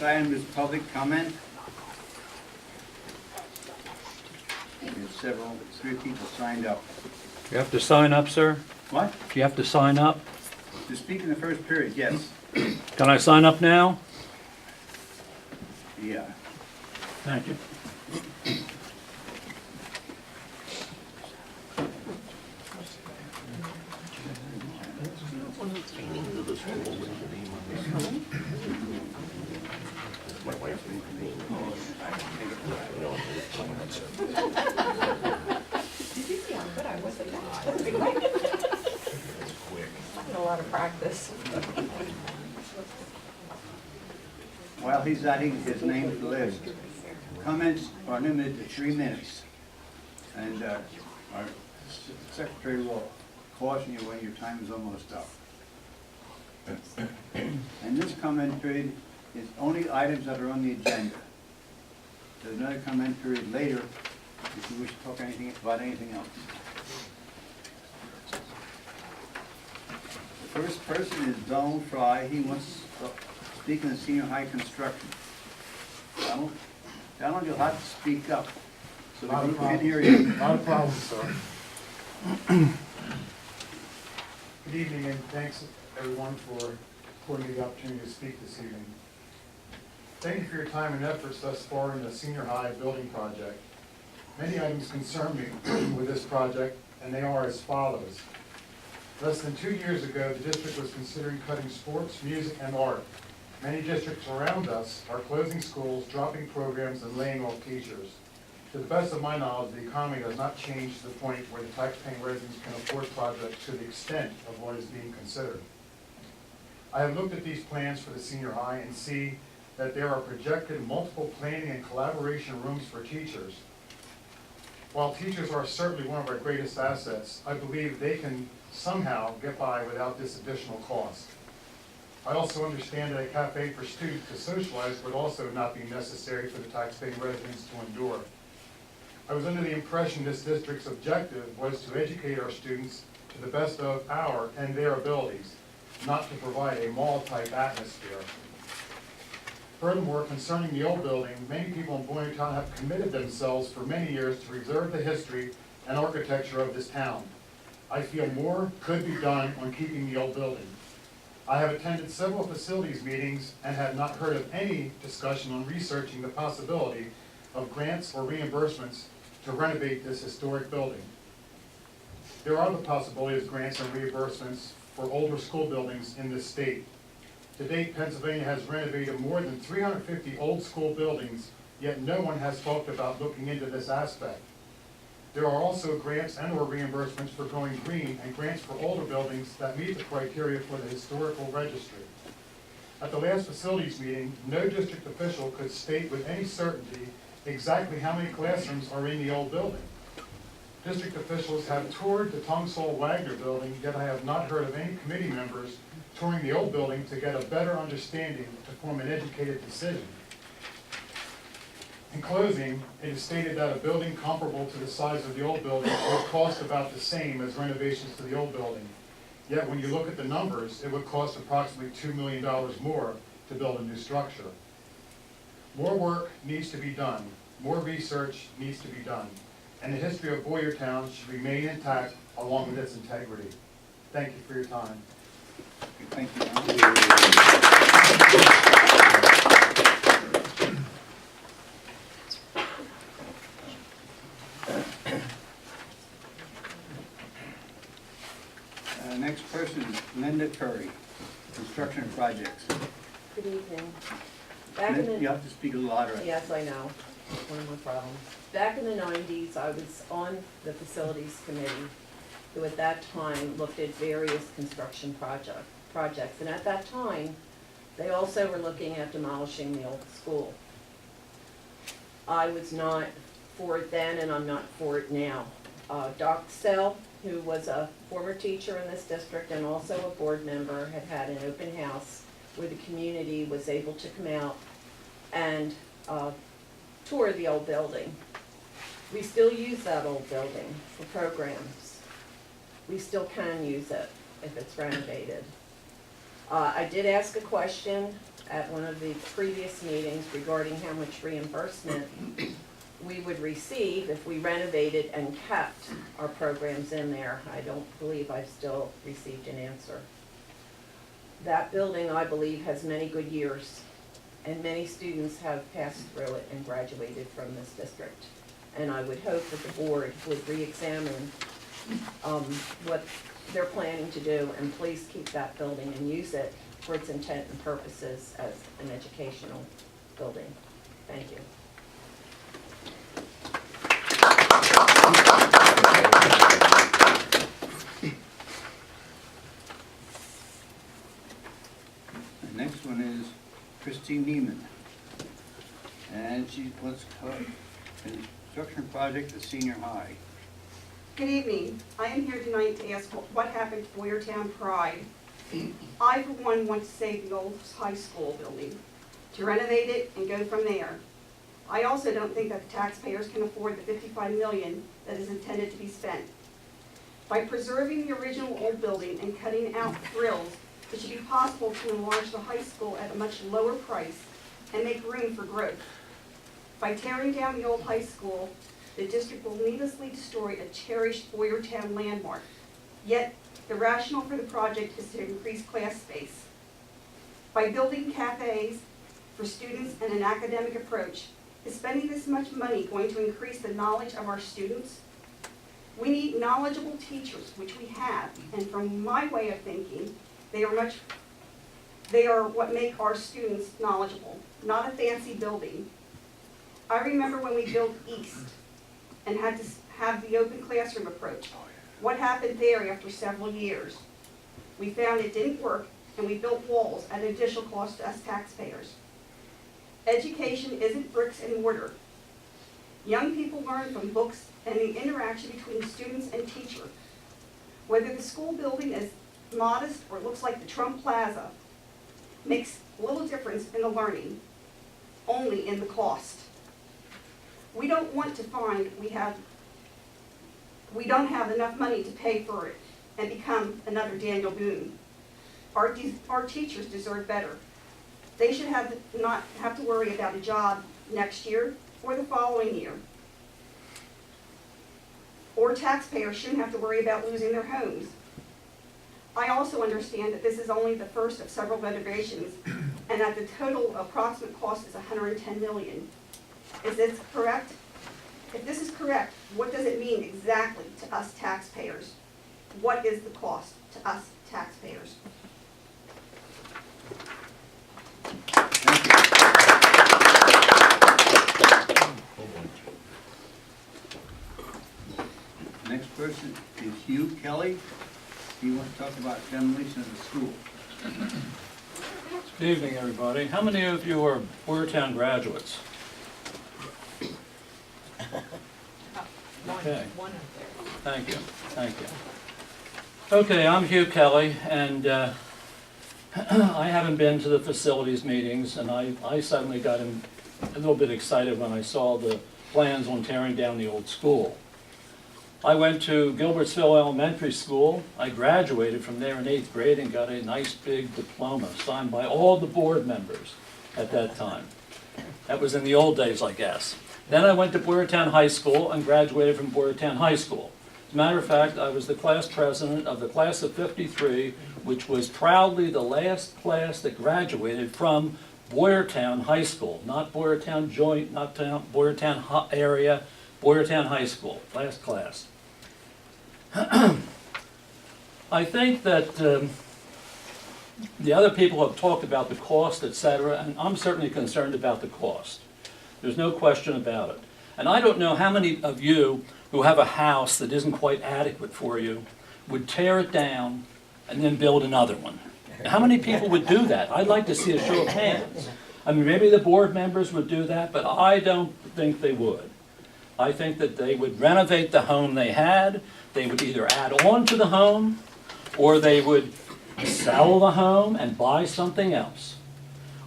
Next item is public comment. There's three people signed up. You have to sign up, sir? What? You have to sign up? To speak in the first period, yes. Can I sign up now? Yeah. Thank you. Did you see how good I was at that? I had a lot of practice. While he's adding his name to the list, comments are limited to 3 minutes. And our secretary will caution you when your time is almost up. And this comment period is only items that are on the agenda. There's another comment period later if you wish to talk about anything else. The first person is Donald Fry. He wants to speak in the senior high construction. Donald, you'll have to speak up so the group can hear you. Not a problem, sir. Good evening, and thanks everyone for affording me the opportunity to speak this evening. Thank you for your time and efforts thus far in the senior high building project. Many items concern me with this project, and they are as follows. Less than 2 years ago, the district was considering cutting sports, music, and art. Many districts around us are closing schools, dropping programs, and laying off teachers. To the best of my knowledge, the economy does not change to the point where the taxpaying residents can afford projects to the extent of what is being considered. I have looked at these plans for the senior high and see that there are projected multiple planning and collaboration rooms for teachers. While teachers are certainly one of our greatest assets, I believe they can somehow get by without this additional cost. I also understand that a cafe for students to socialize would also not be necessary for the taxpaying residents to endure. I was under the impression this district's objective was to educate our students to the best of our and their abilities, not to provide a mall-type atmosphere. Furthermore, concerning the old building, many people in Boyertown have committed themselves for many years to preserve the history and architecture of this town. I feel more could be done on keeping the old building. I have attended several facilities meetings and have not heard of any discussion on researching the possibility of grants or reimbursements to renovate this historic building. There are the possibilities of grants and reimbursements for older school buildings in this state. To date, Pennsylvania has renovated more than 350 old school buildings, yet no one has talked about looking into this aspect. There are also grants and or reimbursements for going green and grants for older buildings that meet the criteria for the historical registry. At the last facilities meeting, no district official could state with any certainty exactly how many classrooms are in the old building. District officials have toured the Tungsall Wagner building, yet I have not heard of any committee members touring the old building to get a better understanding to form an educated decision. In closing, it is stated that a building comparable to the size of the old building would cost about the same as renovations to the old building. Yet when you look at the numbers, it would cost approximately $2 million more to build a new structure. More work needs to be done. More research needs to be done. And the history of Boyertown should remain intact along with its integrity. Thank you for your time. Thank you. Next person is Linda Curry, Construction Projects. Good evening. Back in the, You have to speak a little louder. yes, I know, one of my problems. Back in the 90s, I was on the facilities committee, who at that time looked at various construction projects. And at that time, they also were looking at demolishing the old school. I was not for it then, and I'm not for it now. Doc Sell, who was a former teacher in this district and also a board member, had had an open house where the community was able to come out and tour the old building. We still use that old building for programs. We still can use it if it's renovated. I did ask a question at one of the previous meetings regarding how much reimbursement we would receive if we renovated and kept our programs in there. I don't believe I've still received an answer. That building, I believe, has many good years, and many students have passed through it and graduated from this district. And I would hope that the board would re-examine what they're planning to do, and please keep that building and use it for its intent and purposes as an educational building. Thank you. The next one is Christine Neiman. And she wants to cover construction project at senior high. Good evening. I am here tonight to ask what happened to Boyertown Pride. I, for one, want to save the old high school building, to renovate it and go from there. I also don't think that the taxpayers can afford the $55 million that is intended to be spent. By preserving the original old building and cutting out frills, it should be possible to enlarge the high school at a much lower price and make room for growth. By tearing down the old high school, the district will needlessly destroy a cherished Boyertown landmark. Yet, the rationale for the project is to increase class space. By building cafes for students and an academic approach, is spending this much money going to increase the knowledge of our students? We need knowledgeable teachers, which we have, and from my way of thinking, they are what make our students knowledgeable, not a fancy building. I remember when we built East and had to have the open classroom approach. What happened there after several years? We found it didn't work, and we built walls at an additional cost to us taxpayers. Education isn't bricks and mortar. Young people learn from books and the interaction between students and teacher. Whether the school building is modest or looks like the Trump Plaza makes little difference in the learning, only in the cost. We don't want to find we don't have enough money to pay for it and become another Daniel Boone. Our teachers deserve better. They should not have to worry about a job next year or the following year. Or taxpayers shouldn't have to worry about losing their homes. I also understand that this is only the first of several renovations and that the total approximate cost is $110 million. Is this correct? If this is correct, what does it mean exactly to us taxpayers? What is the cost to us taxpayers? Next person is Hugh Kelly. He wants to talk about demolition of the school. Good evening, everybody. How many of you are Boyertown graduates? Okay. One up there. Thank you, thank you. Okay, I'm Hugh Kelly, and I haven't been to the facilities meetings, and I suddenly got a little bit excited when I saw the plans on tearing down the old school. I went to Gilbertsville Elementary School. I graduated from there in 8th grade and got a nice big diploma signed by all the board members at that time. That was in the old days, I guess. Then I went to Boyertown High School and graduated from Boyertown High School. As a matter of fact, I was the class president of the class of '53, which was proudly the last class that graduated from Boyertown High School, not Boyertown Joint, not Boyertown Area, Boyertown High School, last class. I think that the other people have talked about the cost, etc., and I'm certainly concerned about the cost. There's no question about it. And I don't know how many of you who have a house that isn't quite adequate for you would tear it down and then build another one. How many people would do that? I'd like to see a show of hands. I mean, maybe the board members would do that, but I don't think they would. I think that they would renovate the home they had. They would either add on to the home, or they would sell the home and buy something else.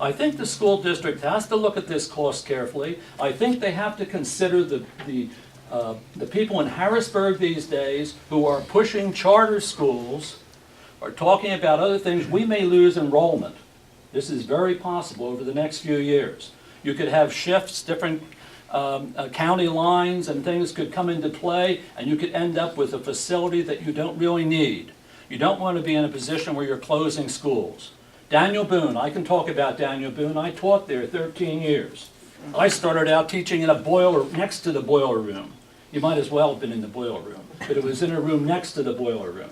I think the school district has to look at this cost carefully. I think they have to consider the people in Harrisburg these days who are pushing charter schools, are talking about other things. We may lose enrollment This is very possible over the next few years. You could have shifts, different county lines and things could come into play, and you could end up with a facility that you don't really need. You don't want to be in a position where you're closing schools. Daniel Boone, I can talk about Daniel Boone. I taught there 13 years. I started out teaching in a boiler, next to the boiler room. You might as well have been in the boiler room, but it was in a room next to the boiler room.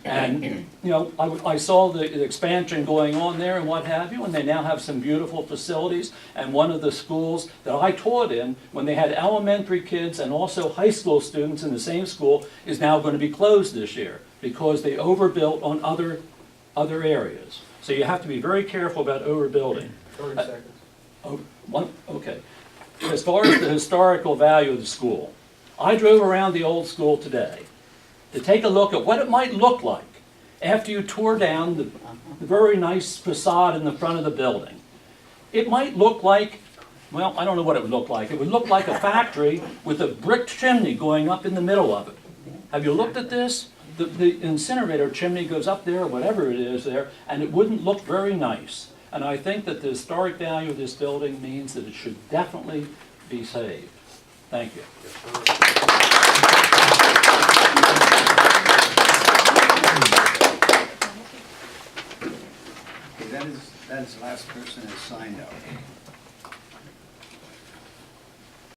And, you know, I saw the expansion going on there and what have you, and they now have some beautiful facilities. And one of the schools that I taught in, when they had elementary kids and also high school students in the same school, is now going to be closed this year because they overbuilt on other areas. So you have to be very careful about overbuilding. 30 seconds. Okay. As far as the historical value of the school, I drove around the old school today to take a look at what it might look like after you tore down the very nice facade in the front of the building. It might look like, well, I don't know what it would look like. It would look like a factory with a brick chimney going up in the middle of it. Have you looked at this? The incinerator chimney goes up there, or whatever it is there, and it wouldn't look very nice. And I think that the historic value of this building means that it should definitely be saved. Thank you. Okay, that is the last person that signed up.